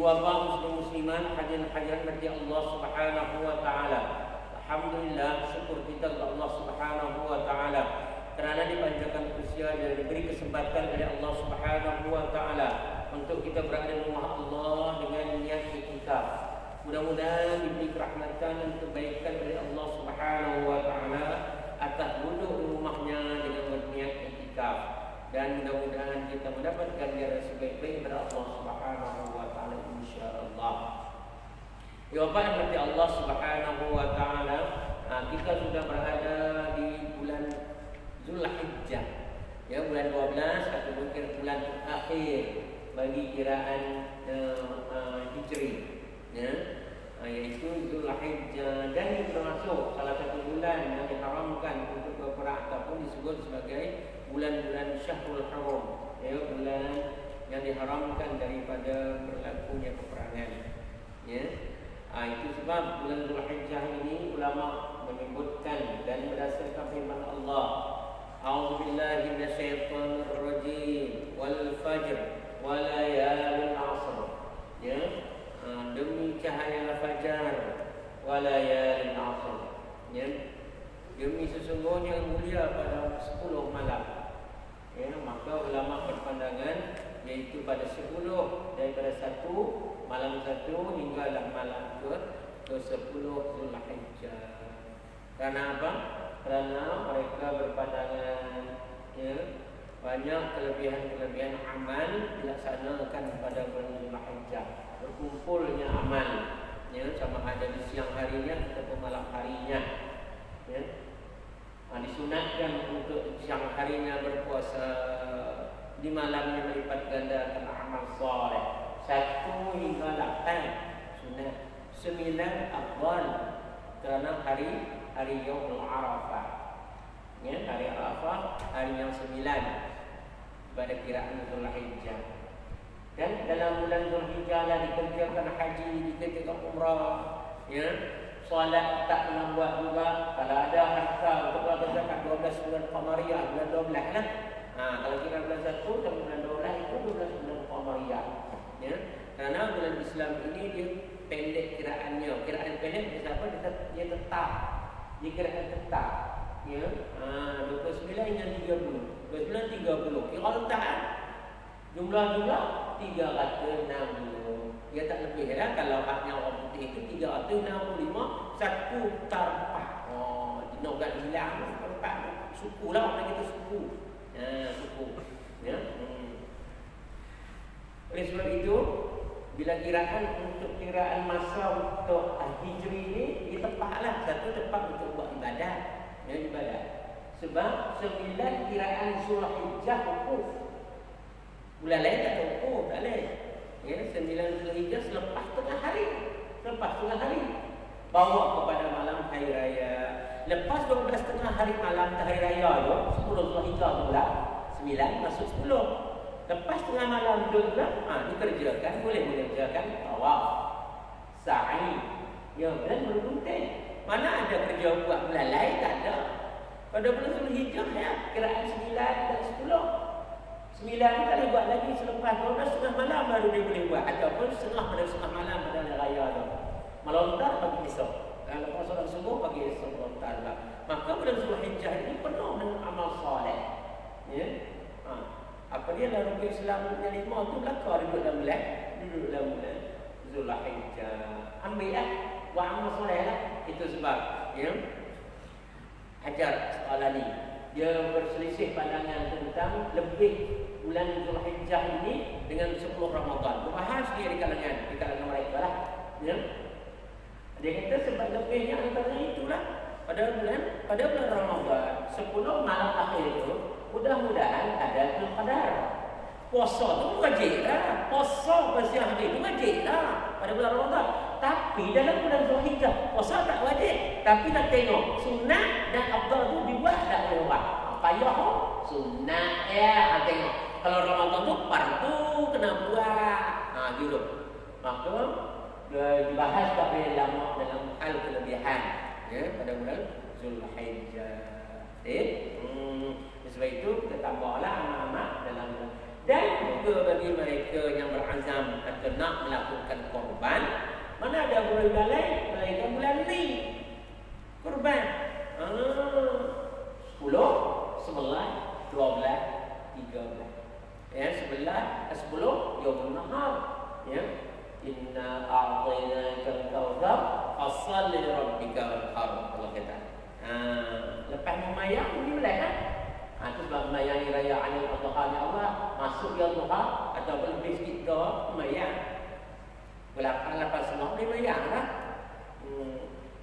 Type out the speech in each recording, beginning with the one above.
Ibu-bapak muslim-musliman, hadirin-hadirin dari Allah Subhanahu wa taala. Alhamdulillah, syukur kita kepada Allah Subhanahu wa taala kerana dipanjangkan usia dan diberi kesempatan oleh Allah Subhanahu wa taala untuk kita berada di rumah Allah dengan niat iktikaf. Mudah-mudahan diberi kerahmatan dan kebaikan dari Allah Subhanahu wa taala atas duduk di rumahnya dengan berniat iktikaf, dan mudah-mudahan kita mendapatkan ganjaran sebaik-baik dari Allah Subhanahu wa taala insyaallah. Ya Bapak berarti Allah Subhanahu wa taala, kita sudah berada di bulan Zulhijjah. Ya, bulan 12 atau mungkin bulan akhir bagi kiraan Hijri. Ya. Yaitu Zulhijjah, dan ini termasuk salah satu bulan yang diharamkan untuk berperang ataupun disebut sebagai bulan-bulan Syahrul Haram, ya, bulan yang diharamkan daripada berlakunya peperangan. Ya. Itu sebab bulan Zulhijjah ini ulama menyebutkan dan berdasarkan firman Allah, A'udzubillahi minasyaitonir rajim, wal fajr wa layalin 'ashr. Ya. Demi cahaya fajar wa layalin 'ashr. Ya. Demi sesungguhnya mulia pada 10 malam. Ya, maka ulama berpandangan yaitu pada 10 daripada 1 malam 1 hinggalah malam ke-10 Zulhijjah. Karena apa? Karena mereka berpandangan, ya, banyak kelebihan-kelebihan amal dilaksanakan pada bulan Zulhijjah. Berkumpulnya amal, ya, sama ada di siang harinya ataupun malam harinya. Ya. Disunatkan untuk siang harinya berpuasa, di malamnya melipat gandakan amal soleh 1 hingga 8 sunat, 9 afdal kerana hari Yaumul Arafah. Ya, hari Arafah hari yang 9 pada kiraan Zulhijjah. Dan dalam bulan Zulhijjah lah dikerjakan haji, dikerjakan umrah, ya. Solat tak pernah buat juga. Kalau ada harta untuk bagi zakat 12 bulan Qamariyah, bulan 12 lah. Kalau kita bulan 1 sampai bulan 12 itu 12 bulan Qamariyah. Ya. Karena bulan Islam ini dia pendek kiraannya. Kiraan pendek sebab dia tetap. Dia kiraan tetap. Ya. 29 hingga 30. 29 30. Kira letak jumlah 360. Dia tak lebih lah. Kalau haknya orang putih itu 365 satu tarpah. Dinogat hilang tarpah. Suku lah orang kita suku. Suku. Ya. Oleh sebab itu, bila kiraan untuk kiraan masa untuk Hijri ini ditepaklah, satu tepat untuk buat ibadah. Ya, ibadah. Sebab 9 kiraan Zulhijjah wukuf. Bulan lain tak ada wukuf, tak boleh. Ya, 9 Zulhijjah selepas tengah hari. Bawa kepada malam hari raya. Lepas 12 tengah hari malam hari raya tu, 10 Zulhijjah tu pula, 9 masuk 10. Lepas tengah malam tu pula, dikerjakan, boleh mengerjakan tawaf, sa'i. Ya, dan bergunting. Mana ada kerja buat bulan lain, tak ada. Pada bulan Zulhijjah ya, kiraan 9 dan 10. 9 ni tak boleh buat lagi selepas 12 tengah malam baru dia boleh buat, ataupun setengah malam pada hari raya tu. Melontar pagi esok. Kalau lepas solat subuh pagi esok melontar lah. Maka bulan Zulhijjah ini penuh dengan amal soleh. Ya. Apa dia dalam rukun Islam yang 5 tu belakang duduk dalam bulan Zulhijjah. Ambil lah, buat amal soleh lah. Itu sebab, ya. Hajar Asqalani dia berselisih pandangan tentang lebih bulan Zulhijjah ini dengan 10 Ramadan. Berbahas dia di kalangan mereka lah. Ya. Dia kata sebab lebihnya antara itulah pada bulan Ramadan 10 malam akhir itu mudah-mudahan ada Qadar. Puasa tu wajib lah. Puasa pada siang hari itu wajib lah pada bulan Ramadan. Tapi dalam bulan Zulhijjah puasa tak wajib. Tapi nak tengok sunat dan afdal tu dibuat tak oleh orang. Payah sunat ya, tengok. Kalau Ramadan tu fardu kena buat. Gitu. Maka dibahas tak boleh lama dalam hal kelebihan, ya, pada bulan Zulhijjah. Sebab itu kita tambahlah amat-amat dalam. Dan juga bagi bagi mereka yang berazam atau nak melakukan korban, mana ada bulan lain melainkan bulan ni korban. 10, 11, 12, 13. Ya, 10 yaumul nahar. Ya. Inna a'tainakal kautsar fashalli li rabbika wanhar. Allah kata. Lepas memayang ni mulai kan? Itu sebab melayani raya Aidil Adha ni Allah masuk dia Adha ataupun lebih sikit ke memayang. Lepas semua dia memayang lah.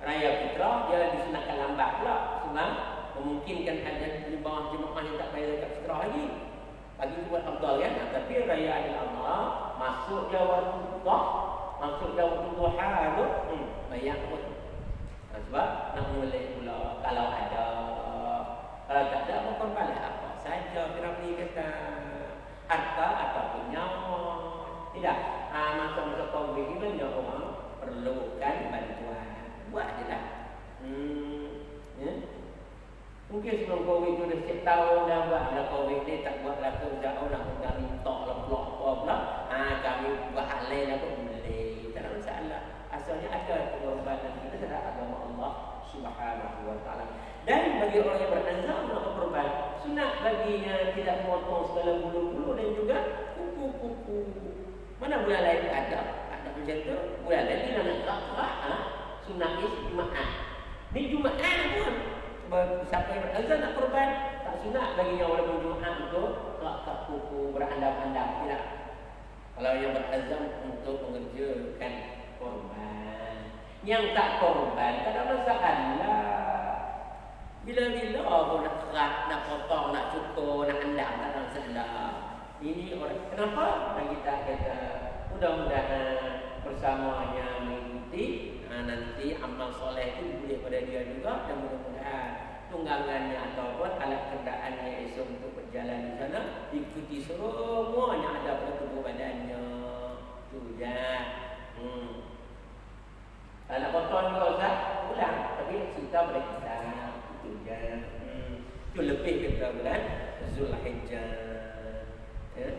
Raya fitrah dia disunatkan lambat pula sebab memungkinkan ada di bawah jemaah yang tak bayar zakat fitrah lagi. Bagi itu buat afdal kan. Tapi raya Aidil Adha masuk dia waktu fitrah, masuk dia waktu duha tu, bayang pun. Sebab nak mulai pula kalau ada, kalau tak ada apa korban apa saja Firauni kata harta ataupun nyawa. Tidak. Masa-masa COVID ni banyak orang perlukan bantuan. Buat je lah. Ya. Mungkin sebelum COVID tu dah setiap tahun dah buat dah COVID ni tak buat lah kerjaan nak dah minta lah pelak apa pula. Kami buat hal lain lah pun boleh. Tak ada masalah. Asalnya ada pengorbanan kita terhadap agama Allah Subhanahu wa ta'ala. Dan bagi orang yang berazam melakukan korban, sunat baginya tidak memotong segala bulu-bulu dan juga kuku-kuku. Mana bulan lain ada macam tu. Bulan lain dia nak gerak-gerak. Sunat ni Jumaat. Ni Jumaat pun. Siapa yang berazam nak korban, tak sunat baginya walaupun Jumaat itu gerak-gerak kuku, berandam-andam. Tidak. Kalau yang berazam untuk mengerjakan korban, yang tak korban tak ada masalah. Bila-bila pun nak kerat, nak potong, nak cukur, nak andam, tak ada masalah. Ini orang kenapa? Dan kita kata mudah-mudahan bersamanya mengikuti nanti amal soleh itu boleh pada dia juga, dan mudah-mudahan tunggangannya ataupun alat kendaraannya esok untuk berjalan di sana ikuti semua yang ada pada tubuh badannya. Tu je. Kalau nak potong juga Ustaz, pulang. Tapi cerita pada kita. Itu je. Itu lebih kita bulan Zulhijjah. Ya.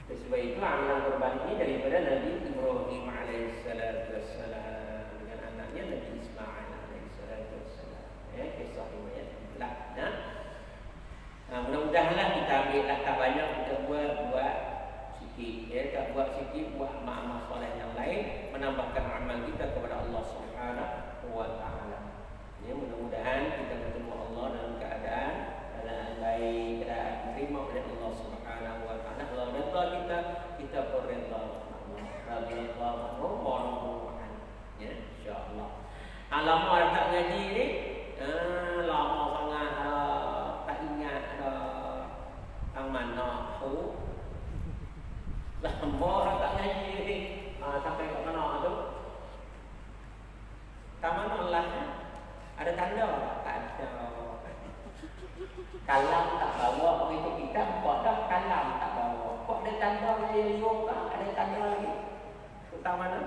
Sebab itu amalan korban ini daripada Nabi Ibrahim alaihissalatu wassalam dengan anaknya Nabi Ismail alaihissalatu wassalam. Ya, kisah riwayat belakang. Mudah-mudahanlah kita ambil tak banyak, kita buat sikit. Ya, tak buat sikit, buat amal-amal soleh yang lain, menambahkan amal kita kepada Allah Subhanahu wa ta'ala. Ya, mudah-mudahan kita bertemu Allah dalam keadaan baik, keadaan terima oleh Allah Subhanahu wa ta'ala. Allah redha kita pun redha Allah. Radhiyallahu anhu. Ya, insya-Allah. Lama tak ngaji ni, lama sangat tak ingat yang mana tu. Lama orang tak ngaji ni, sampai kat mana tu? Taman Allah ada tanda tak ada. Kalam tak bawa begitu kita buat dah kalam tak bawa. Kok ada tanda yang liung tak? Ada tanda lagi. Tentang mana?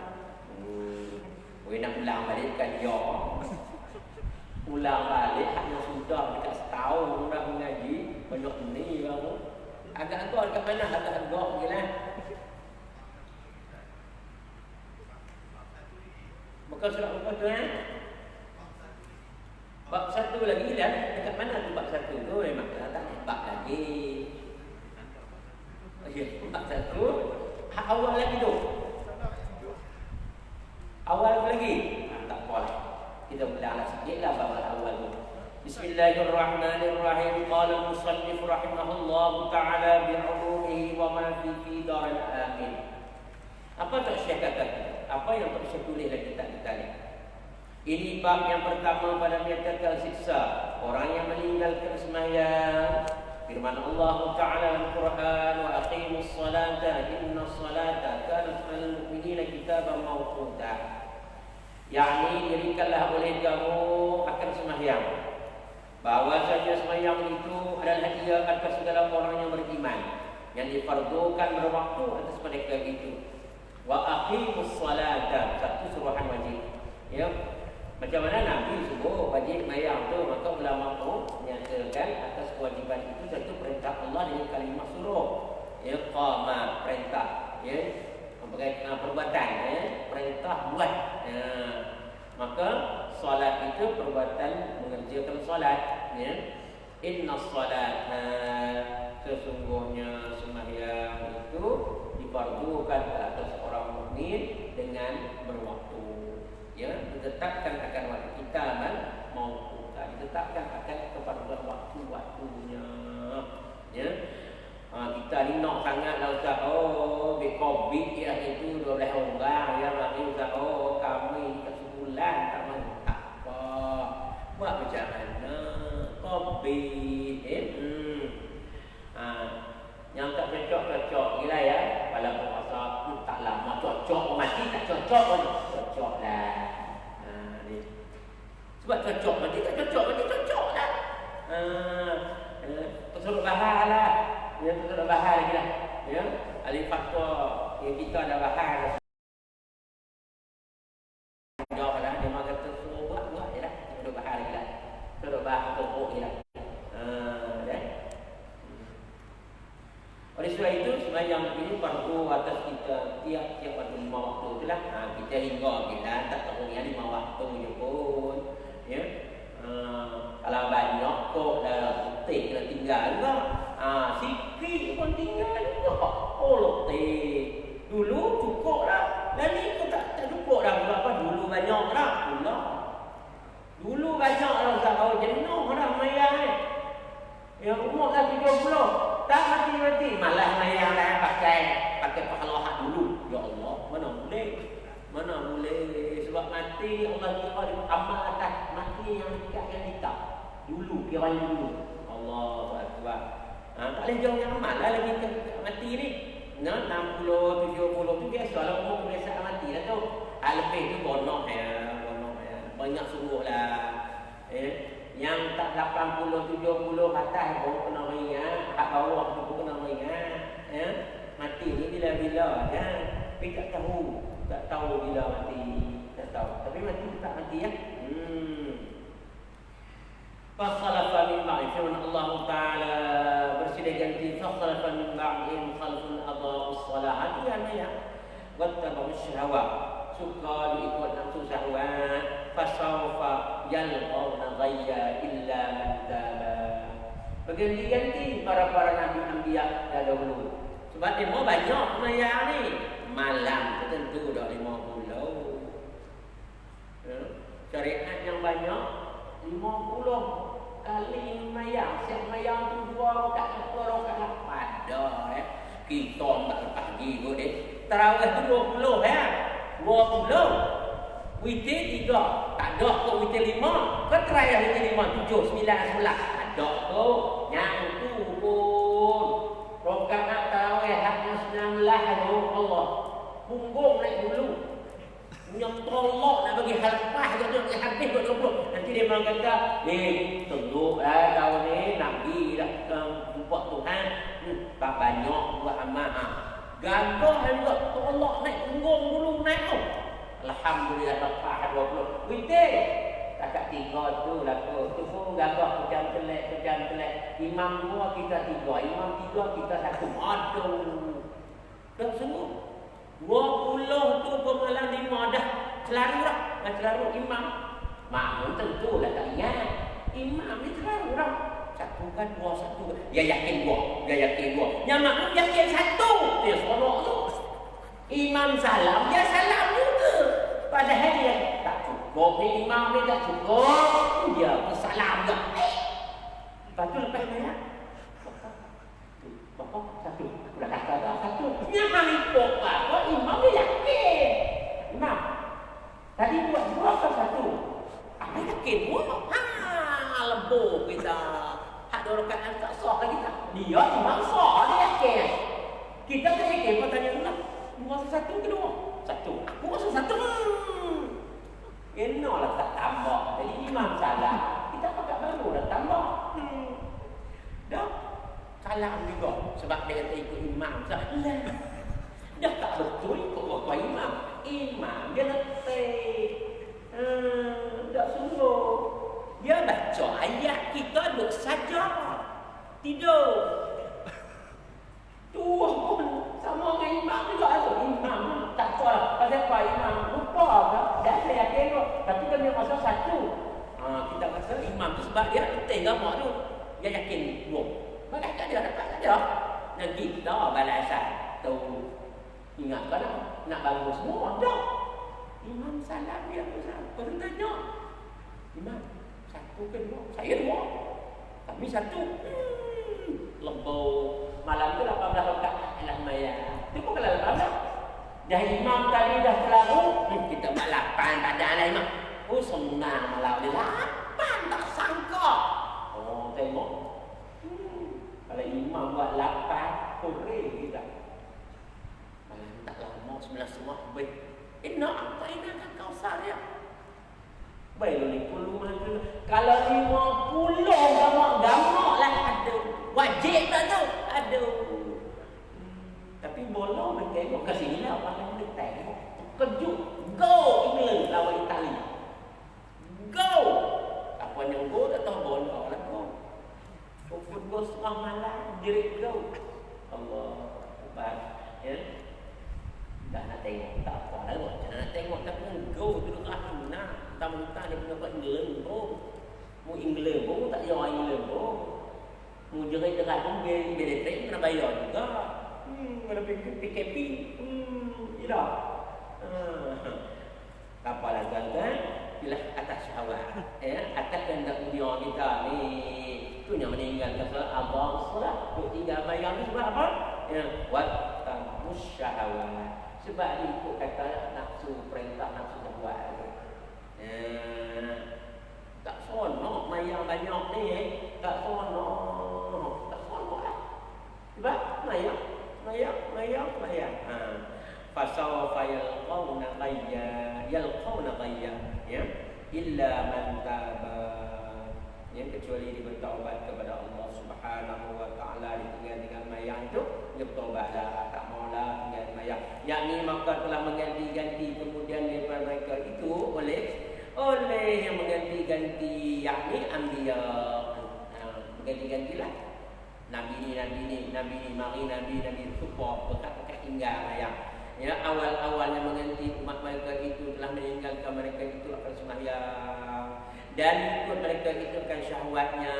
Nak ulang balik kan ya. Ulang balik hanya sudah dekat setahun dah mengaji banyak ni baru. Agak tu dekat mana? Agak gila. Bukan surat apa tu bab satu lagi dah. Dekat mana tu bab satu tu? Memang tak bab lagi. Ya, bab satu. Awal lagi tu. Awal lagi. Tak apa. Kita ulang sikitlah bab awal tu. Bismillahirrahmanirrahim. Qala musannif rahimahullah ta'ala bi'ulumihi wa ma fi daril amin. Apa tak Syekh kata? Apa yang tak Syekh tulis dalam kitab kita ni? Ini bab yang pertama pada menyatakan siksa orang yang meninggalkan sembahyang. Firman Allah Ta'ala Al-Quran, wa aqimus salata inna salata kanat 'alal mu'minina kitaban mawquta. yakni dirikanlah oleh kamu akan sembahyang. Bahwasanya sembahyang itu adalah hadiah atas segala orang yang beriman yang difardukan berwaktu atas mereka itu. Wa aqimus salata, satu suruhan wajib. Ya. Macam mana Nabi suruh wajib sembahyang tu, maka ulama pun menyatakan atas kewajiban itu satu perintah Allah dengan kalimah suruh. Ya, qama perintah, ya. Perbuatan, ya, perintah buat. Ya. Maka solat itu perbuatan mengerjakan solat, ya. Inna solat, sesungguhnya sembahyang itu difardukan ke atas orang mukmin dengan berwaktu, ya, ditetapkan akan waktu kita mau ditetapkan akan kepada waktu-waktunya, ya. Kita ni nak sangat lah Ustaz. Di COVID ya itu 12 orang ya mari Ustaz. Kami ke sebulan tak mahu apa. Buat macam mana? COVID. Yang tak cocok gila ya. Walaupun masa tak lama cocok mati tak cocok pun cocok lah. Ni. Sebab cocok mati tak cocok lah. Tersuruh bahar lah. Ya, kita dah bahar lagi lah. Ya, alih faktor yang kita dah bahar. Jawab lah, dia mahu kata suruh buat je lah. Kita dah bahar lagi lah. Kita dah bahar teruk je lah. Ya. Oleh sebab itu, sembahyang ini fardu atas kita tiap-tiap waktu 5 waktu tu lah. Kita hingga kita tak tahu yang 5 waktu je pun. Ya. Kalau banyak kok dah putih kena tinggal juga. Sikit pun tinggal juga. Letih. Dulu cukup lah. Dan ni pun tak cukup dah. Sebab apa? Dulu banyak dah. Dulu banyak dah. Tak tahu jenuh dah mayang ni. Yang umur dah 70. Tak mati-mati. Malah mayang dah pakai pahala hak dulu. Ya Allah. Mana boleh. Sebab mati Allah kira dia amal atas mati yang dekat yang kita. Dulu kiranya dulu. Allah Akbar. Tak boleh jauh yang amat lah lagi mati ni. 60, 70 tu biasalah umur kebiasaan mati lah tu. Lebih tu bonok ya. Banyak sungguh lah. Yang tak 80, 70 atas pun kena ingat. Hak bawah tu pun kena ingat. Mati ni bila-bila ya. Tapi tak tahu bila mati. Tak tahu. Tapi mati tak mati ya. Fakhalafa min ba'di firman Allah Ta'ala bersilih ganti fakhalafa min ba'dihim khalfun adha'us salah ya wattaba'us syahwat suka diikut nafsu syahwat fasawfa yalqawna ghayya illa man taba. Berganti-ganti para nabi-anbiya dahulu. Sebab dia mau banyak mayang ni. Malam tentu dah 50. Syariat yang banyak 50 kali mayang. Siap mayang tu 2 rakaat, 4 rakaat pada kita tak pagi kot tarawih tu 20 ya. 20. Witir 3. Tak ada kok witir 5. Kau try lah witir 5, 7, 9, 11. Ada kok. Yang tu pun rakaat tarawih hanya 19 tu Allah. Punggung naik dulu. Yang tolak nak bagi halfah ke tu bagi habis buat 20. Nanti dia memang kata, tunduk tahun ni Nabi dah jumpa Tuhan. Tak banyak buat amal. Gagah juga tolak naik punggung dulu naik tu. Alhamdulillah halfah 20. Witir. Kakak 3 tu lah tu. Tu pun gagah pejam telek. Imam 2 kita 3. Imam 3 kita 1. Aduh. Tak semua. 20 tu pemalang 5 dah selalu dah. Dah selalu imam. Makmum tentu lah tak ingat. Imam ni selalu dah. Satu kan 2, 1. Dia yakin 2. Yang makmum yakin 1. Dia solok tu. Imam salam, dia salam juga. Padahal dia tak cukup. Ni imam ni tak cukup. Dia pun salam juga. Lepas tu lepas banyak. Bapak 1. Dah kata dah 1. Yang ikut apa? Imam dia yakin. Imam. Tadi buat 2 ke 1? Apa yakin 2? Lembut kita. Hak 2 rakaat tak sah lagi tak? Dia imam sah, dia yakin. Kita tak yakin, kau tanya dulu lah. 2 ke 1 ke 2? 1. 2 ke 1? Enak lah tak tambah. Jadi imam salah. Kita pakai baru dah tambah. Dah. Salam juga. Sebab dia kata ikut imam. Salah. Dah tak betul ikut waktu imam. Imam dia letih. Tak sungguh. Dia baca ayat kita duduk saja. Tidur. Tu sebab dia letih gamak tu. Dia yakin buang. Bagai tak ada, dapat tak ada. Dan kita balasan tu ingat kan nak bangun semua dah. Imam salam dia pun tanya. Imam, satu ke dua? Saya dua. Kami satu. Lembau malam tu 18 rakaat alhamdulillah. Itu pun kalau 18. Dah imam tadi dah terlalu, kita buat 8 tak ada lah imam. Oh senang malam dia 8 tak sangka. Oh tengok. Kalau imam buat 8, korek kita. Malam tak lama 19 semua baik. Nak apa ini kan Kausar ya? Baik ni puluh tu. Kalau 50 gamak lah ada. Wajib tak tu? Ada. Tapi bola main tengok ke sini lah orang boleh tengok. Kejut. Go England lawan Itali. Go. Apa yang go tak tahu bola lah go. Football setengah malam direct go. Allah Akbar. Ya. Dah nak tengok tak apa dah buat. Nak tengok tapi go tu dekat aku nak. Mentang-mentang dia punya buat England pun. Mu England pun tak jauh England pun. Mu jerit dekat pun bila train kena bayar juga. Kalau PKP. Tidak. Apalah tuan-tuan. Bila atas syahwat. Atas kehendak dunia kita ni. Tu yang meninggalkan salat abang salat. Tu tinggal bayar ni sebab apa? Wattamus syahwat. Sebab ikut kata nafsu perintah nafsu syahwat. Tak sonok mayang banyak ni tak sonok lah sebab mayang fasawfa yalqawna ghayya ya illa man taba ya kecuali dia bertaubat kepada Allah Subhanahu wa taala dengan mayang itu dia bertaubatlah tak maulah dengan mayang yakni maka telah mengganti-ganti kemudian daripada mereka itu oleh yang mengganti-ganti yakni anbiya mengganti-gantilah nabi ni nabi supaya bekat tinggal ya awal-awalnya mengganti umat mereka itu telah meninggalkan mereka itu akan sembahyang dan ikut mereka itu akan syahwatnya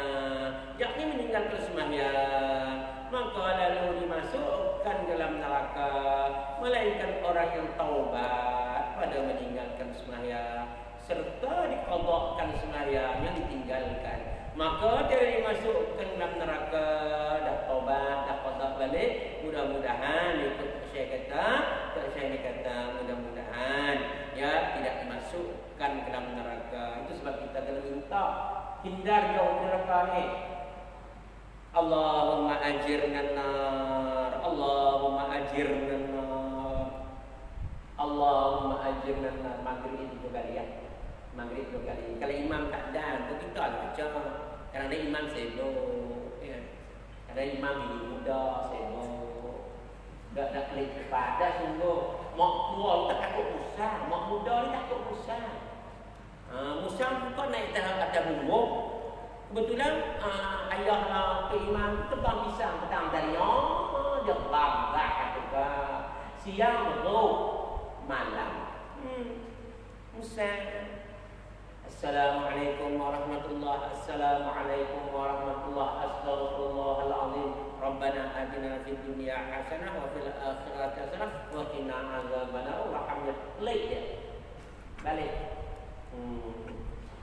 yakni meninggalkan sembahyang maka lalu dimasukkan dalam neraka melainkan orang yang taubat pada meninggalkan sembahyang serta diqadhakan sembahyang yang ditinggalkan maka dia dimasukkan dalam neraka dah taubat dah qadha balik mudah-mudahan ikut Syekh kata mudah-mudahan ya tidak dimasukkan ke dalam neraka itu sebab kita kena minta hindar jauh neraka ni Allahumma ajirna nar Allahumma ajirna nar Allahumma ajirna nar maghrib itu kali ya maghrib 2 kali. Kalau imam tak dan, kita baca. Kadang-kadang imam sibuk, ya. Kadang imam ini muda sibuk. Dak klik cepat, dah sungguh. Mak tua tak takut musang, mak muda ni takut musang. Musang bukan naik atas bumbung. Kebetulan ayah ke imam terbang pisang petang dari dia bangga kata siang beruk malam. Musang. Assalamualaikum warahmatullahi astaghfirullahaladzim Rabbana atina fid dunya hasanah wa fil akhirati hasanah wa qina azabannar rahmatnya balik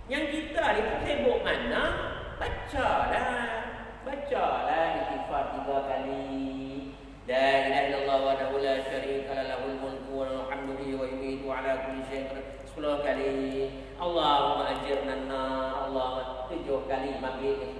yang kita ni sibuk mana bacalah istighfar 3 kali la ilaha illallah wa la syarika lahul mulku wa lahul hamdu wa yumiitu ala kulli syai'in 10 kali Allahumma ajirna nar Allah 7 kali maghrib dan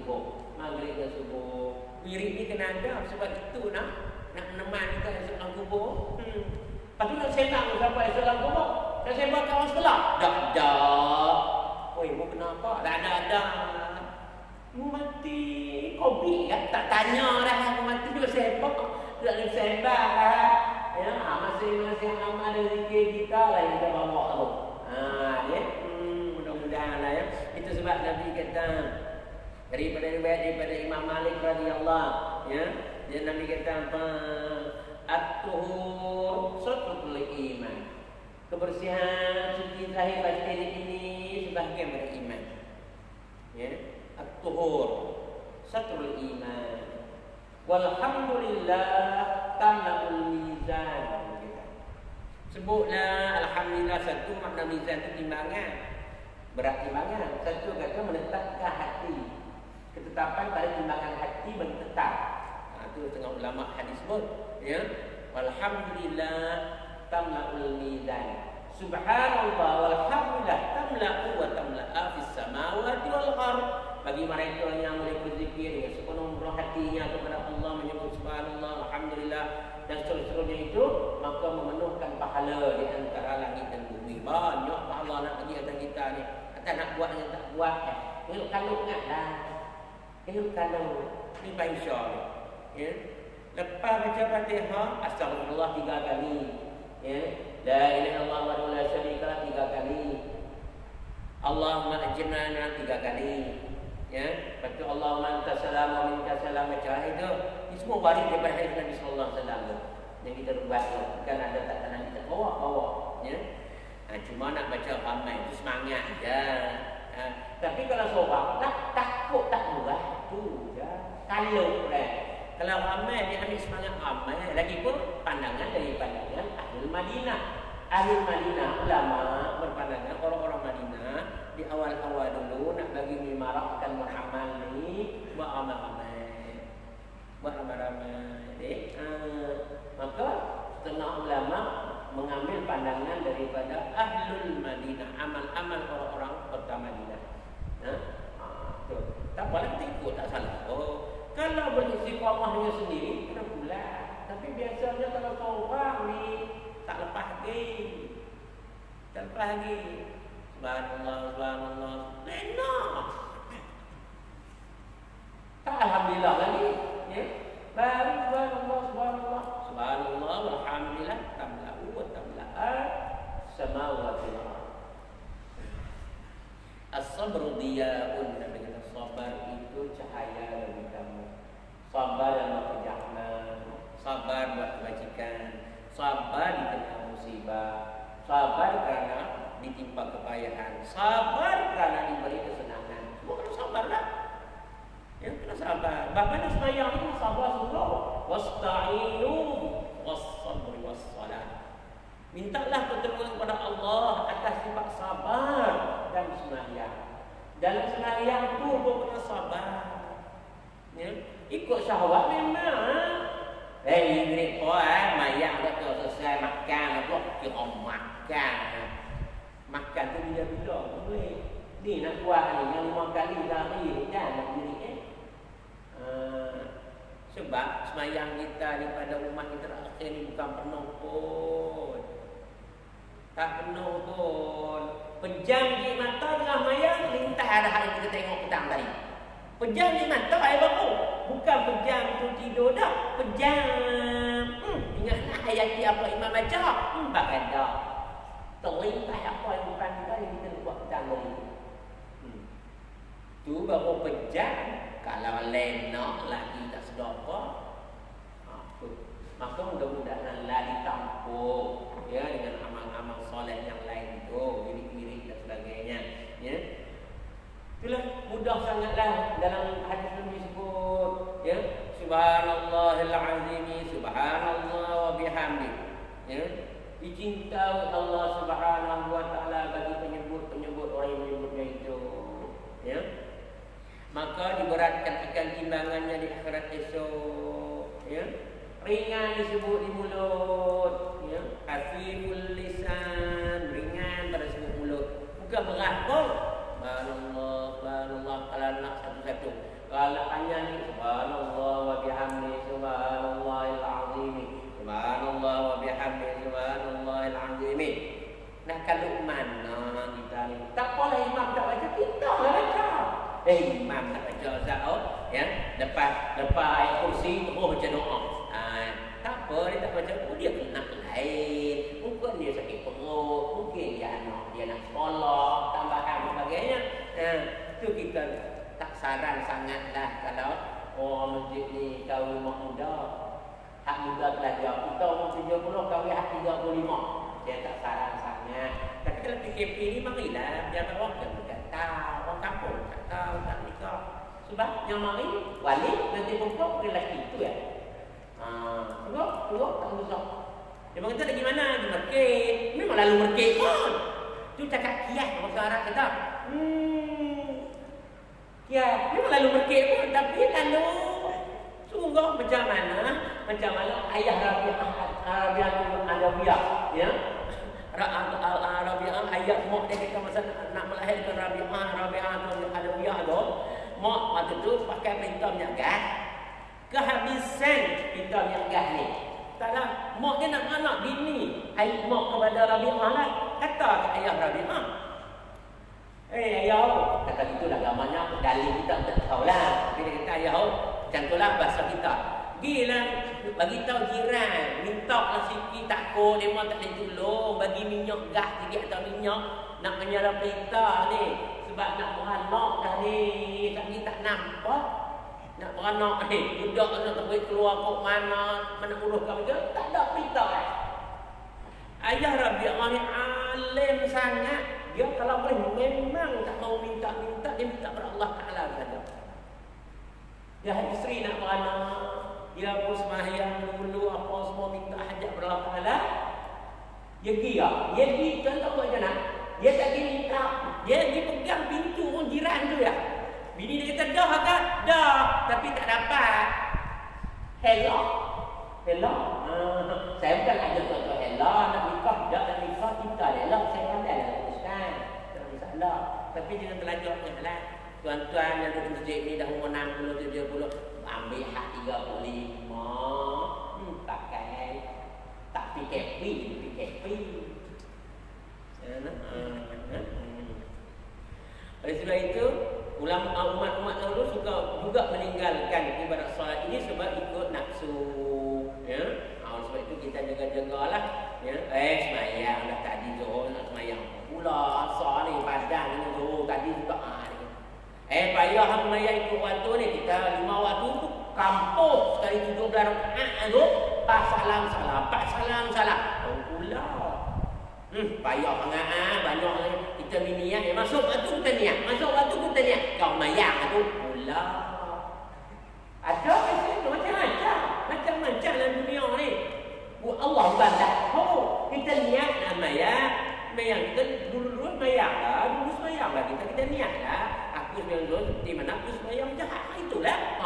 subuh wirid ni kena ada sebab itu nak menemani kita esok dalam kubur lepas tu nak senang sampai esok dalam kubur saya sembah kawan sebelah dah oi mu kenapa tak ada mu mati kopi kan tak tanya dah mu mati juga sembah tak ada sembah ya masing-masing amal dan zikir kita lah yang kita bawa tu ya mudah-mudahan lah ya itu sebab Nabi kata daripada Imam Malik radhiyallahu ya Nabi kata apa at-tuhur satrul iman kebersihan suci zahir batin ini sebahagian dari iman ya tuhur, satrul iman. Walhamdulillah tamla'ul mizan. Sebutlah alhamdulillah, satu makna mizan itu timbangan. Berat timbangan. Satu kata menetapkan hati. Ketetapan pada timbangan hati menetap. Itu tengah ulama hadis sebut, ya. Walhamdulillah tamla'ul mizan. Subhanallah walhamdulillah tamla'u wa tamla'a fis samawati wal ardh. Bagi mereka yang boleh berzikir dengan sepenuh hatinya kepada Allah, menyebut subhanallah, alhamdulillah dan seterusnya itu, maka memenuhkan pahala di antara langit dan bumi. Banyak pahala nak bagi atas kita ni. Atas nak buat yang tak buat, kalau ingatlah. Kalau ni baisya ni. Ya. Lepas baca Fatihah, astagfirullah 3 kali. Ya. La ilaha illallah wa la syarika 3 kali. Allahumma ajirna 3 kali. Ya, betul. Allahumma anta salam wa minka salam, baca itu. Ini semua waris daripada hadis Nabi sallallahu alaihi wasallam yang kita buat tu. Bukan ada takaran kita bawa, ya. Cuma nak baca ramai itu semangat aja. Tapi kalau seorang takut tak buat tu je. Kalau ramai dia ambil semangat ramai, lagi pun pandangan dari pandangan Ahlul Madinah. Ahlul Madinah ulama berpandangan orang-orang Madinah di awal-awal dulu nak bagi memarakkan Muhammad ni buat ramai-ramai. Maka setengah ulama mengambil pandangan daripada Ahlul Madinah, amal-amal orang-orang kota Madinah. Tak boleh kita ikut, tak salah. Kalau beristiqamahnya sendiri kena pula. Tapi biasanya kalau seorang ni tak lepas lagi. Subhanallah. Enak. Tak alhamdulillah lagi. Ya. Baru subhanallah. Subhanallah walhamdulillah tamla'u wa tamla'a samawati wal ardh. As-sabru diya'un. Nabi kata sabar itu cahaya bagi kamu. Sabar dalam perjalanan, sabar buat kebajikan, sabar di tengah musibah, sabar karena ditimpa kepayahan, sabar karena diberi kesenangan. Semua kena sabarlah. Ya, kena sabar. Bahkan sembahyang itu sabar surah. Wasta'inu was-sabri was-salah. Mintalah pertolongan kepada Allah atas sifat sabar dan sembahyang. Dalam sembahyang tu pun kena sabar. Ya, ikut syahwat memang. Ini mayang tak tahu selesai makan, kira makan. Makan tu bila-bila boleh. Ni nak buat ni yang 5 kali sehari dah nak diri sebab semayang kita ni pada rumah kita terakhir ni bukan penuh pun. Tak penuh pun. Pejam di mata tengah mayang, lintah ada hari kita tengok petang tadi. Pejam di mata air baru. Bukan pejam tu tidur dah. Pejam. Ingatlah ayat apa imam baca. Pakai dah. Terlintah apa yang bukan kita yang kita buat petang tadi. Tu baru pejam. Kalau lenak lagi tak sedar apa. Maka mudah-mudahan lah ditampung ya dengan amal-amal soleh yang lain itu, wirid-wirid dan sebagainya. Ya. Itulah mudah sangatlah dalam hadis Nabi sebut ya, subhanallahil azim, subhanallah wa bihamdi. Ya. Dicintai Allah Subhanahu wa taala bagi penyebut-penyebut orang yang menyebutnya itu. Ya. Maka diberatkan akan timbangannya di akhirat esok. Ya. Ringan disebut di mulut, ya. Khafiful lisan, ringan pada sebut mulut. Bukan berat pun. Subhanallah, kalau nak satu-satu. Kalau hanya ni subhanallah wa bihamdi, subhanallahil azim. Subhanallah wa bihamdi, subhanallahil azim. Nak kalau mana kita ni? Tak boleh imam tak baca, kita lah baca. Imam tak baca zahab, ya. Lepas ayat kursi terus baca doa. Tak apa, dia tak baca pun dia kena lain. Mungkin dia sakit perut, mungkin dia nak sekolah, tambahan sebagainya. Itu kita tak saran sangatlah kalau orang masjid ni kau rumah muda. Hak muda belajar. Kita umur 70, kau hak 35. Dia tak saran sangat. Tapi kalau PKP ni marilah biar orang kan tak tahu, orang kampung tak tahu tak nikah. Sebab yang mari wali nanti perempuan lelaki itu ya. Tengok tak usah. Dia kata lagi mana? Dia merkit. Memang lalu merkit pun. Tu cakap kias bahasa Arab kata. Kias. Memang lalu merkit pun. Tapi lalu sungguh macam mana ayah Rabi'ah ya. Rabi'ah ayah mak dia kata masa nak melahirkan Rabi'ah tu mak waktu tu pakai perintah minyak gas. Kehabisan perintah minyak gas ni. Tak ada. Mak dia nak anak bini. Ayah mak kepada Rabi'ah lah. Kata ke ayah Rabi'ah. Ayah, kata itulah gamanya dalil kita tak tahulah. Tapi dia kata ayah, macam itulah bahasa kita. Gilah bagi tahu jiran, minta lah sikit takut dia mau tak boleh tolong, bagi minyak gas sikit atau minyak nak menyala perintah ni. Sebab nak beranak dah ni, tapi tak nampak. Nak beranak ni, budak nak terbaik keluar kok mana urus kau ke? Tak ada perintah Ayah Rabi'ah ni alim sangat. Dia kalau boleh memang tak mau minta-minta, dia minta kepada Allah Ta'ala saja. Dia isteri nak beranak, dia pun sembahyang dulu apa semua minta hajat kepada Allah Ta'ala. Dia pergi contoh buat macam mana? Dia tak pergi minta, dia pergi pegang pintu orang jiran tu ya. Bini dia kata dah agak, dah, tapi tak dapat. Hello. Saya bukan ajar tuan-tuan hello, nak nikah, nak nikah kita hello, saya pandai lah teruskan. Tak ada masalah. Tapi jangan terlanjur lah. Tuan-tuan yang duduk masjid ni dah umur 60, 70, ambil hak 35. Pakai. Tak PKP. Oleh sebab itu, umat-umat dahulu suka juga meninggalkan ibadat solat ini sebab ikut nafsu. Ya, sebab itu kita jaga-jagalah. Ya, semayang dah tadi Zuhur nak semayang pula asar ni padang ni Zuhur tadi juga payah semayang ikut waktu ni kita 5 waktu tu kampus sekali 17 rakaat tu pas salam salah pula. Payah sangat banyak kita niat masuk waktu kita niat kau semayang tu pula. Ada macam-macam dalam dunia ni. Allah bukan tak tahu. Kita niat nak semayang kita dulu semayang lah. Kita niat lah. Aku semayang dulu seperti mana aku semayang jahat. Itulah.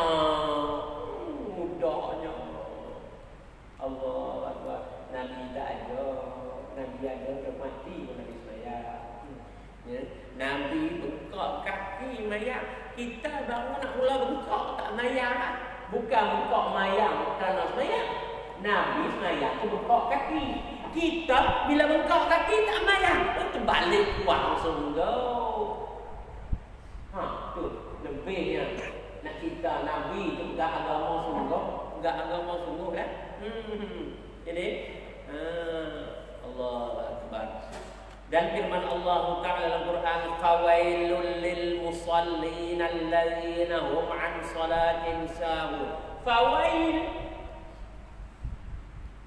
Mudahnya. Allah Akbar. Nabi tak ada. Nabi ada mati pun Nabi semayang. Ya. Nabi bengkak kaki semayang. Kita baru nak mula bengkak tak semayang. Bukan bengkak semayang kerana semayang. Nabi semayang tu bengkak kaki. Kita bila bengkak kaki tak semayang. Terbalik kuat sungguh. Tu lebihnya. Nak kita Nabi tu enggak agama sungguh kan? Jadi Allahu Akbar. Dan firman Allah Ta'ala dalam Quran, fawailul lil musallin alladzina hum an salatihim sahun. Fawail,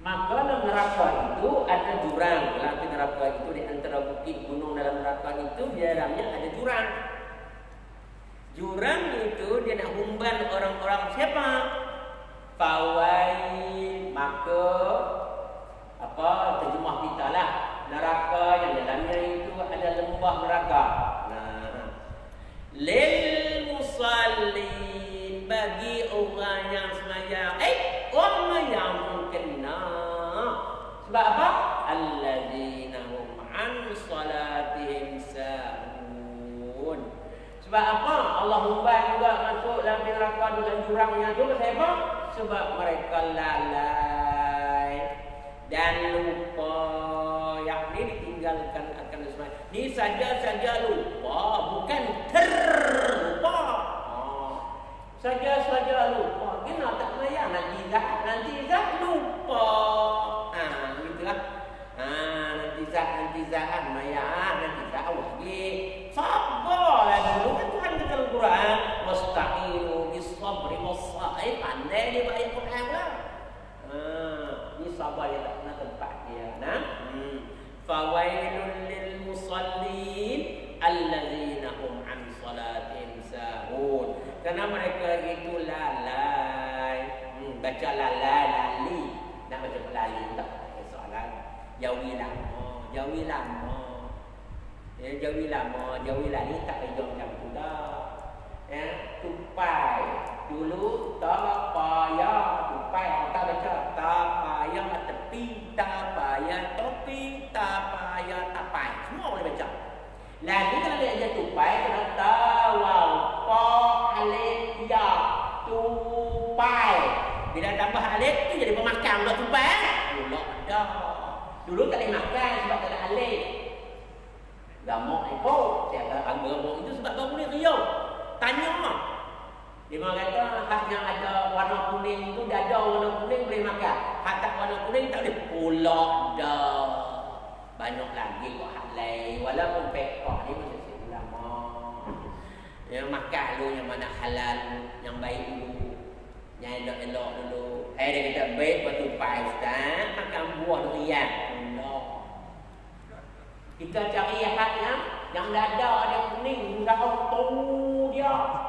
maka dalam neraka itu ada jurang. Dalam neraka itu di antara bukit gunung dalam neraka itu di dalamnya ada jurang. Jurang itu dia nak humban orang-orang siapa? Fawail, maka terjemah kita lah. Neraka yang dalamnya itu ada lembah neraka. Lil musallin, bagi orang yang semayang. Orang yang kena. Sebab apa? Alladzina hum an salatihim sahun. Sebab apa? Allah humban juga masuk dalam neraka dalam jurangnya tu. Sebab apa? Sebab mereka lalai dan lupa. Yang ni ditinggalkan akan semayang. Ni saja lupa, bukan terlupa. Saja lupa. Kena tak semayang nanti zat lupa. Gitulah. Nanti zat semayang, nanti zat lagi. Sabarlah dulu kan Tuhan kata dalam Quran, wasta'inu bis-sabri was-sa'i. Pandai dia baca Quran pula. Ni sabar yang tak pernah tempat dia. Fawailul lil musallin alladzina hum an salatihim sahun. Karena mereka itu lalai. Baca lalai, lali. Nak baca lali tak soalan. Jauhi lama, jauhi lama. Jauhi lama, jauhi lali tak payah macam tu dah. Tupai. Dulu tak payah tupai. Tak baca tak payah tepi, tak payah topi, tak payah tapai. Semua boleh baca. Lagi kalau dia ajar tupai, kena tawau, po, alif, ya, tupai. Bila tambah alif tu jadi pemakan pula tupai. Pulak dah. Dulu tak boleh makan sebab tak ada alif. Gamuk ni pun. Siapa gamuk itu sebab gamuk ni riau. Tanya. Dia kata hak yang ada warna kuning tu dah ada warna kuning boleh makan. Hak tak warna kuning tak boleh. Pulak dah. Banyak lagi kok hak lain. Walaupun pekak ni macam tu lama. Yang makan dulu yang mana halal, yang baik dulu. Yang elok-elok dulu. Dia kata baik buat tupai ustaz. Makan buah durian. Kita cari hak yang dada ada kuning. Dah tahu dia.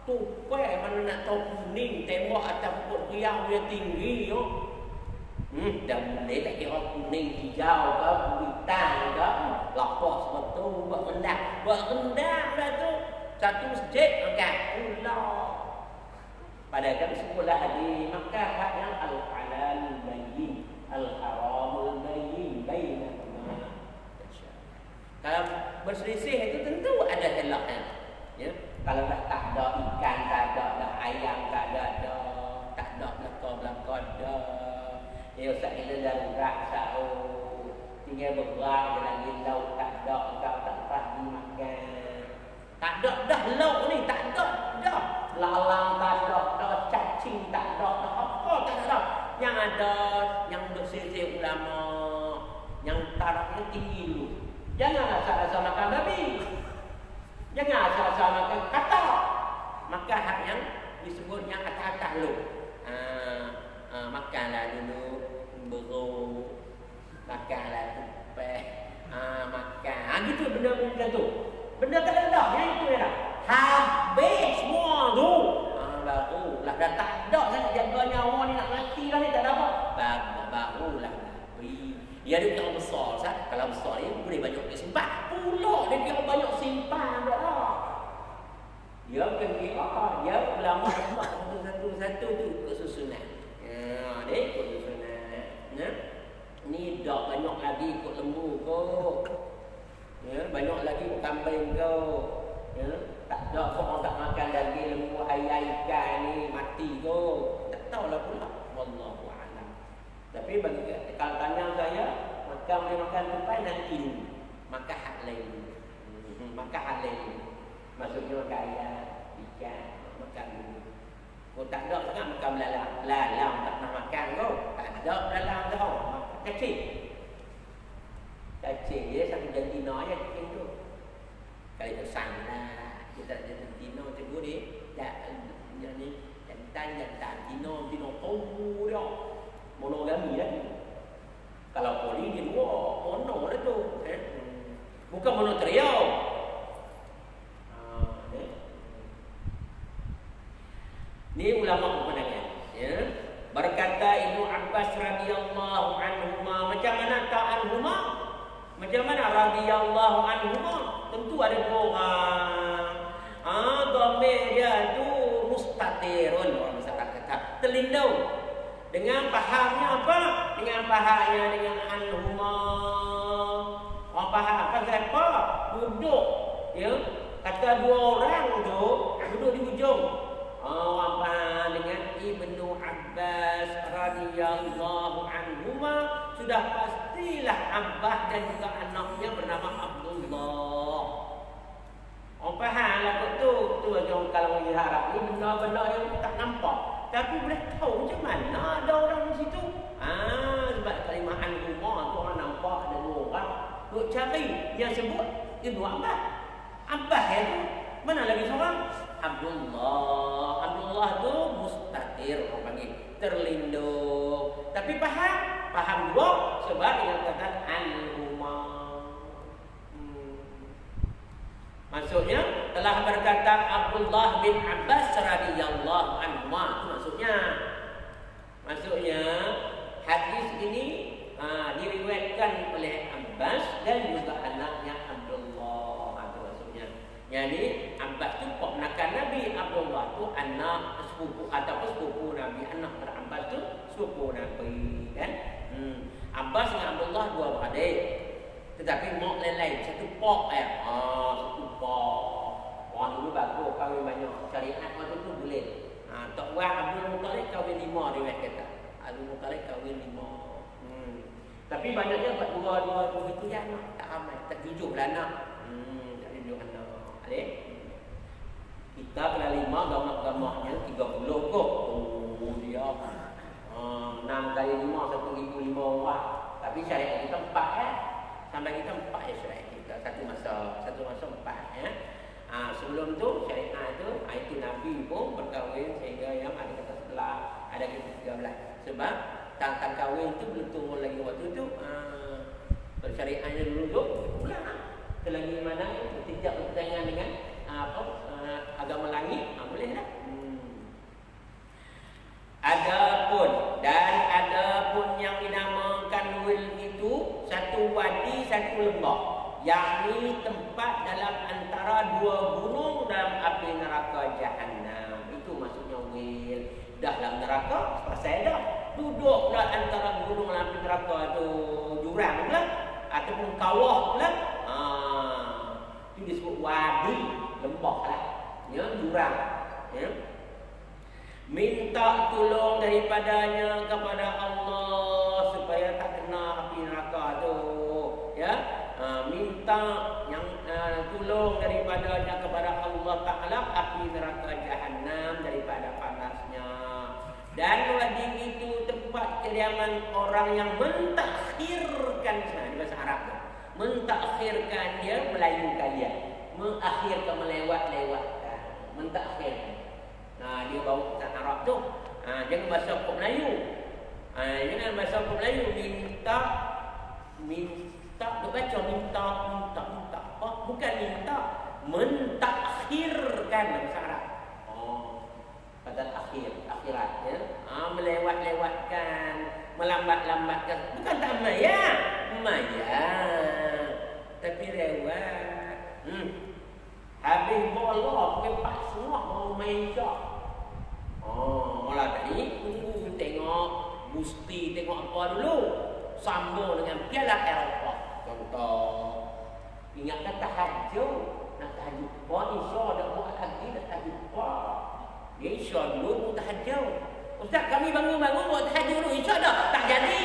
Tupai mana nak tahu kuning. Tembok atas pokok riau dia tinggi yo. Dah boleh tak kira kuning, hijau ke, bintang ke, lapar sebetul, buat rendang dah tu. Satu masjid makan pulau. Padahal kan sekolah di Makkah hak yang al-halal bayyin, al-haramul bayyin, bainahuma. Kalau berselisih itu tentu ada elaknya. Ya, kalau dah tak ada ikan, tak ada ayam, tak ada belakang dah. Ya Ustaz kita darurat sahur. Tinggal bergerak jalan di laut tak ada, kau tak pasti makan. Tak ada dah laut ni, tak ada dah. Lalang tak ada, dah cacing tak ada, dah apa tak ada. Yang ada yang bersisir ulama, yang tarafnya tinggi dulu. Jangan asal-asal makan babi. Jangan asal-asal makan katak. Maka hak yang disebutnya atas-atas dulu. Makanlah dulu beruk, makanlah tupai, makan. Gitu benda-benda tu. Benda tak ada yang itu ya. Habis semua tu. Barulah dah tak ada sangat jaga nyawa ni nak mati dah ni tak ada apa. Barulah beri. Ya dia kalau besar sah. Kalau besar ni boleh banyak dia simpan. Pula dia kira banyak simpan dah. Dia bukan kira dia ulama satu-satu tu kesusunan. Dia ikut sunnah. Ya. Ni dah banyak lagi ikut lembu kau. Ya, banyak lagi ikut kambing kau. Ya, tak ada kau tak makan daging lembu, ayam, ikan ni mati kau. Tak tahulah pula. Wallahu a'lam. Tapi bagi kalau tanya saya, makan tupai nanti dulu. Makan hak lain. Makan hak lain. Maksudnya makan ayam, ikan, makan dulu. Kau tak ada sangat makan belalang. Belalang tak nak makan kau. Tak ada belalang kau. Cacing. Cacing dia satu jantina je cacing tu. Kali tu sana kita jantina tegur dia. Tak ni jantan tino tunggu dia. Monogami dah. Kalau poli dia dua, mono dah tu. Bukan monotrio. Ni ulama berpandangan, ya. Berkata Ibnu Abbas radhiyallahu anhuma, macam mana ta'anhuma? Macam mana radhiyallahu anhuma? Tentu ada dua orang. Dhamir dia tu mustatirun, orang masyarakat kata terlindung. Dengan pahamnya apa? Dengan pahamnya dengan anhuma. Orang faham apa siapa? Duduk, ya. Kata dua orang tu duduk di ujung. Orang faham dengan Ibnu Abbas radhiyallahu anhuma, sudah pastilah Abbas dan juga anaknya bernama Abdullah. Orang faham lah tu orang kalau orang Arab ni benda-benda yang tak nampak, tapi boleh tahu macam mana ada orang di situ. Sebab kalimah anhuma tu orang nampak ada dua orang. Duk cari yang sebut Ibnu Abbas. Abbas ya tu. Mana lagi seorang? Abdullah tu mustatir, orang panggil terlindung. Tapi faham dua sebab dikatakan al-umma. Maksudnya telah berkata Abdullah bin Abbas radhiyallahu anhu. Itu maksudnya. Maksudnya hadis ini diriwayatkan oleh Abbas dan juga anaknya Abdullah. Itu maksudnya. Jadi Abbas itu ponakan Nabi, Abdullah itu anak sepupu ataupun sepupu Nabi. Anak Abbas itu sepupu Nabi, kan? Abbas dengan Abdullah dua beradik. Tetapi mak lain-lain, satu pok satu pok. Orang dulu bagus kahwin banyak. Syariat waktu tu boleh. Tok Wah Abdul Muttalib kahwin 5 riwayat kata. Abdul Muttalib kahwin 5. Tapi banyaknya buat dua begitu ya anak. Tak ramai, tak jujur lah anak. Tak jujur anak. Adik. Kita kena 5 gamah-gamahnya 30 kok. Oh dia. 6 kali 5 1,005 orang. Tapi syariat kita 4 Sampai kita 4 syariat kita. Satu masa 4 ya. Sebelum tu syariat itu Nabi pun berkahwin sehingga yang ada kata setelah ada kata 13. Sebab tang kahwin tu belum turun lagi waktu tu. Syariatnya dulu tu selagi mana tidak bertentangan dengan agama langit, boleh tak? Adapun yang dinamakan wil itu satu wadi satu lembah, yakni tempat dalam antara dua gunung dalam api neraka Jahannam. Itu maksudnya wil. Dah dalam neraka selesai dah. Duduk pula antara gunung dalam api neraka tu jurang pula ataupun kawah pula. Itu disebut wadi, lembah lah. Ya, jurang. Ya. Minta tolong daripadanya kepada Allah supaya tak kena api neraka tu, ya. Minta yang tolong daripadanya kepada Allah Taala api neraka Jahannam daripada panasnya. Dan wadi itu tempat kediaman orang yang mentakhirkan, di bahasa Arab tu, mentakhirkan dia melayukan dia, mengakhirkan melewat-lewatkan, mentakhirkan. Dia bawa kata Arab tu. Jangan bahasa Arab Melayu. Jangan bahasa Arab Melayu. Minta. Dia baca minta. Bukan minta. Mentakhirkan bahasa Arab. Pada akhirat ya. Melewat-lewatkan, melambat-lambatkan. Bukan tak maya. Tapi lewat. Habis bola pakai semua mau main shot. Malah tadi tunggu tengok Gusti, tengok apa dulu. Sambung dengan Piala Eropah. Contoh. Ingatkan tahajud. Nak tahajud apa? Insya ada buat lagi nak tahajud apa? Ya insya dulu buat tahajud. Ustaz kami bangun-bangun buat tahajud dulu. Insya dah tak jadi.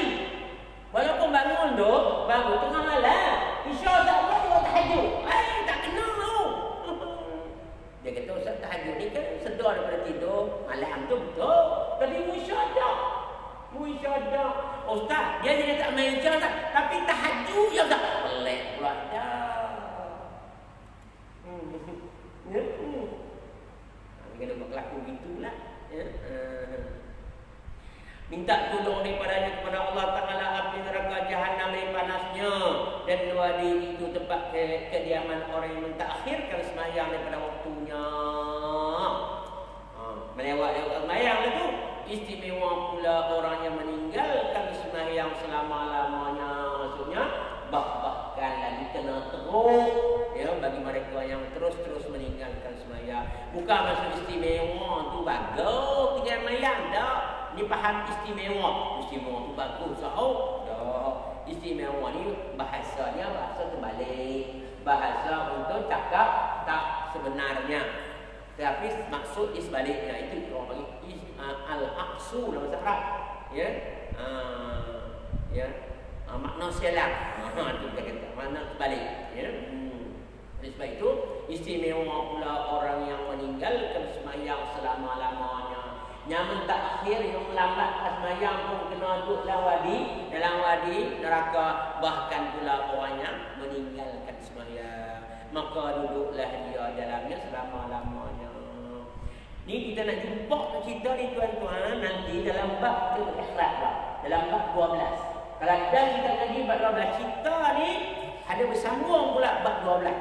Walaupun bangun tengah malam. Insya Allah buat tahajud. Tak kena tu. Dia kata Ustaz tahajud ni kan sedar daripada tidur malam tu betul. Tapi musyadah. Ustaz dia jadi tak main Ustaz. Tapi tahajud ya Ustaz. Pelik pula dah. Dia kena buat kelaku gitulah. Minta tolong daripadanya kepada Allah Ta'ala api neraka Jahannam dari panasnya. Dan wadi itu tempat kediaman orang yang mentakhirkan sembahyang daripada waktunya. Melewat-lewat sembahyang itu istimewa pula orang yang meninggalkan sembahyang selama-lamanya. Maksudnya bahkan lagi kena teruk ya bagi mereka yang terus meninggalkan sembahyang. Bukan maksud istimewa tu bagus tinggal sembahyang dah. Ni faham istimewa tu bagus dah. Istimewa ni bahasanya bahasa terbalik. Bahasa untuk cakap tak sebenarnya. Tapi maksud sebaliknya. Itu orang panggil al-aqsu dalam bahasa Arab. Ya. Makna silang. Itu kita kata makna terbalik. Ya. Oleh sebab itu istimewa pula orang yang meninggalkan sembahyang selama-lamanya. Yang mentakhir, yang melambatkan sembahyang pun kena duduk dalam wadi neraka. Bahkan pula orang yang meninggalkan sembahyang, maka duduklah dia dalamnya selama-lamanya. Ni kita nak jumpa cerita ni tuan-tuan nanti dalam bab Al-Ikhlas lah. Dalam bab 12. Kalau dah kita ngaji bab 12, cerita ni ada bersambung pula bab 12.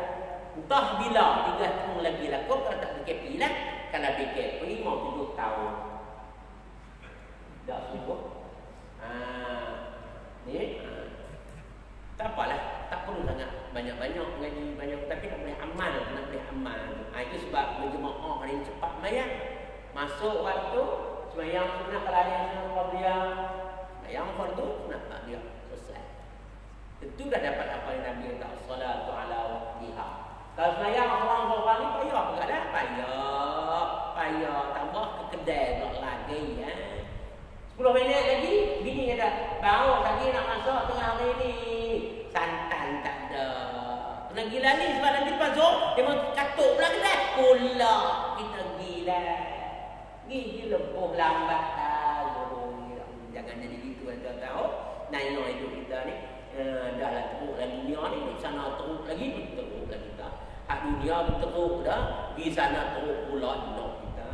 Entah bila 3 tahun lagi lah. Kau kalau tak BKP lah. Kalau BKP mau 7 tahun. Tak sungguh. Ni. Tak apalah. Tak perlu sangat banyak-banyak mengaji banyak. Tapi tak boleh amal. Nak boleh amal. Itu sebab berjemaah hari ini cepat mayang. Masuk waktu. Semayang sunat kalau ada yang sunat qabliyah. Semayang fardu sunat qabliyah. Selesai. Tentu dah dapat apa yang Nabi kata. As-salatu ala waqtiha. Kalau semayang orang kali payah enggak dah? Payah. Tambah ke kedai nak lagi ya. 10 minit lagi bini kata, "Baru tadi nak masuk tengah hari ni." Santan tak ada. Kena gila ni sebab nanti pasok dia mau katuk pula kedai. Pula kita gila. Gigi lepuh lambat dah. Jangan jadi gitu kan tahu. Naik hidup kita ni. Dah lah teruk lah dunia ni. Di sana teruk lagi, teruk lagi kita. Hak dunia teruk dah. Di sana teruk pula hidup kita.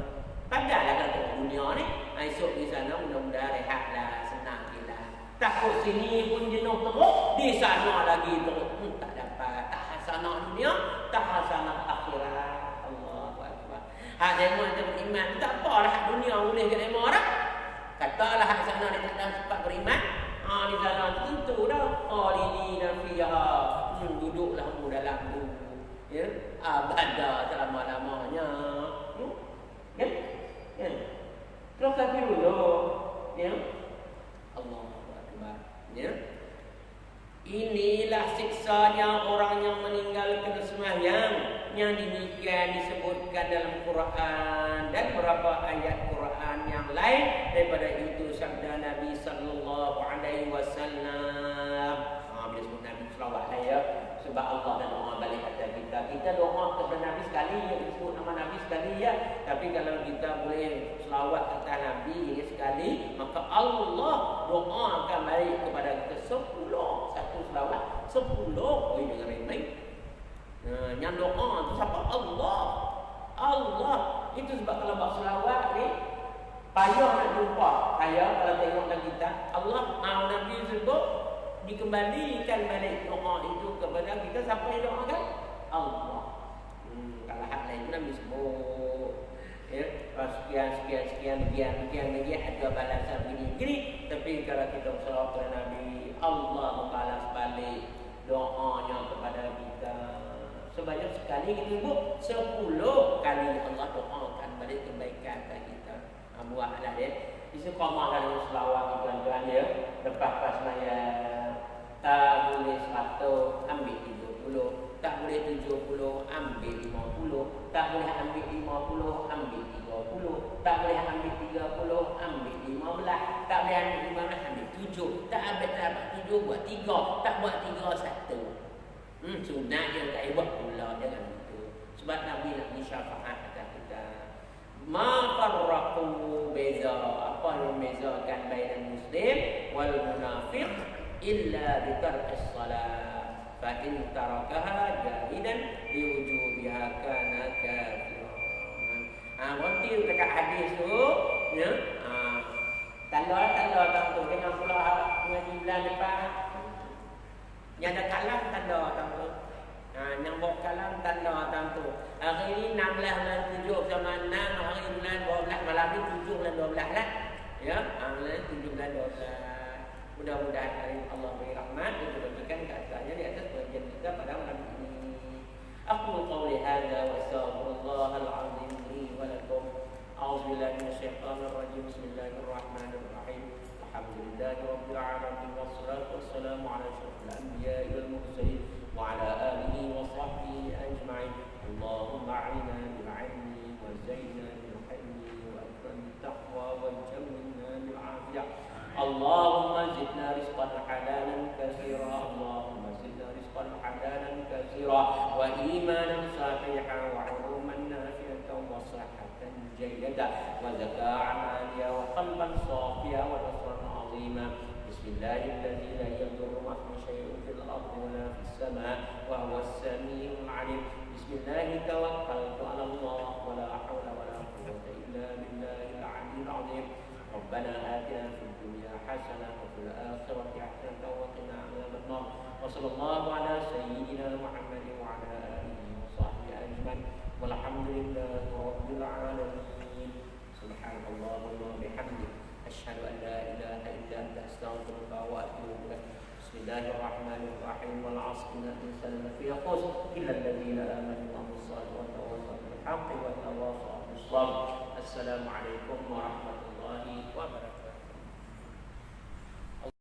Padahlah kalau teruk dunia ni. Esok di sana mudah-mudahan rehatlah, senang gila. Takut sini pun jenuh teruk. Di sana lagi teruk. Tak dapat. Tak hasanah dunia. Tak hasanah akhirat. Hak demo itu beriman. Tak apalah hak dunia boleh ke demo orang. Katalah hak sana dia tak ada sempat beriman. Di sana tentu dah. Ini dan fiha. Duduklah dalam tu. Ya. Abada selama-lamanya. Ya. Ya. Terus kaki dulu. Ya. Allahu Akbar. Ya. Inilah siksanya orang yang meninggalkan sembahyang. Yang demikian disebutkan dalam Quran dan beberapa ayat Quran yang lain. Daripada itu sabda Nabi sallallahu alaihi wasallam. Bila sebut Nabi selawat saya sebab Allah dan doa balik atas kita. Kita doa kepada Nabi sekali ya, disebut nama Nabi sekali ya. Tapi kalau kita boleh selawat atas Nabi sekali, maka Allah doa akan balik kepada kita 10. Satu selawat 10. Boleh dengar baik-baik. Yang doa tu siapa? Allah. Itu sebab kalau buat selawat ni payah nak jumpa. Saya kalau tengok dalam kitab Allah Nabi sebut dikembalikan balik doa itu kepada kita. Siapa yang doakan? Allah. Kalau hak lain Nabi sebut ya, sekian lagi ada balasan begini. Tapi kalau kita selawat kepada Nabi, Allah membalas balik doanya kepada kita. Sebanyak sekali kita sebut 10 kali Allah doakan balik kebaikan kepada kita. Buatlah dia. Istiqamah dalam selawat tuan-tuan ya. Lepas sembahyang tak boleh 100 ambil 30, tak boleh 70 ambil 50, tak boleh ambil 50 ambil 30, tak boleh ambil 30 ambil 15, tak boleh ambil 15 ambil 7, tak ambil 7 buat 3, tak buat 3 1. Sunat yang tak buat pula dengan itu. Sebab Nabi nak syafaat atas kita. Ma farraqu beza. Apa yang membezakan baina muslim wal munafiq illa bi tarkis salat. Fa in tarakaha jahidan bi wujubiha kana kafiran. Berarti dekat hadis tu ya. Tanda tu dengan pula mengaji bulan depan. Yang ada kalam tanda tu. Yang bawa kalam tanda tu. Hari ini 16 bulan 7 sama 6, hari bulan 12 malam ni 7 bulan 12 lah. Ya, bulan 7 bulan 12. Mudah-mudahan hari Allah beri rahmat dan memberikan keasaannya di atas pengajian kita pada malam ini. Aku qauli hadza wa astaghfirullahal azim li wa lakum. A'udzu billahi minasyaitonir rajim. Bismillahirrahmanirrahim. Alhamdulillahirabbil alamin wassalatu wassalamu ala asyrofil anbiya'i wal mursalin wa ala alihi wa sahbihi ajma'in. Allahumma a'inna bil 'ilmi wa zayyinna bil hilmi wa akrimna bit taqwa wa jawwinna bil 'afiyah. Allahumma zidna rizqan halalan katsira. Allahumma zidna rizqan halalan katsira wa imanan sahihan wa 'ilman nafi'an wa sihhatan jayyatan wa zakatan 'aliyah wa qalban safiyan wa nasran 'azima. Bismillahilladzi la yadurru ma'ahu syai'un fil ardi wa la fis sama' wa huwas sami'ul 'alim. Bismillahi tawakkaltu 'ala Allah wa la hawla wa la quwwata illa billahil 'aliyyil 'azim. Rabbana atina fid dunya hasanah wa fil akhirati hasanah wa qina 'adzaban nar. Wa sallallahu ala sayyidina Muhammadin wa ala alihi wa لله رب العالمين. سبحانك اللهم وبحمدك أشهد أن لا إله إلا أنت أستغفرك وأتوب إليك. بسم الله الرحمن الرحيم. والعصر إن الإنسان لفي خسر إلا الذين آمنوا وعملوا الصالحات وتواصوا بالحق وتواصوا بالصبر. السلام عليكم ورحمة الله وبركاته.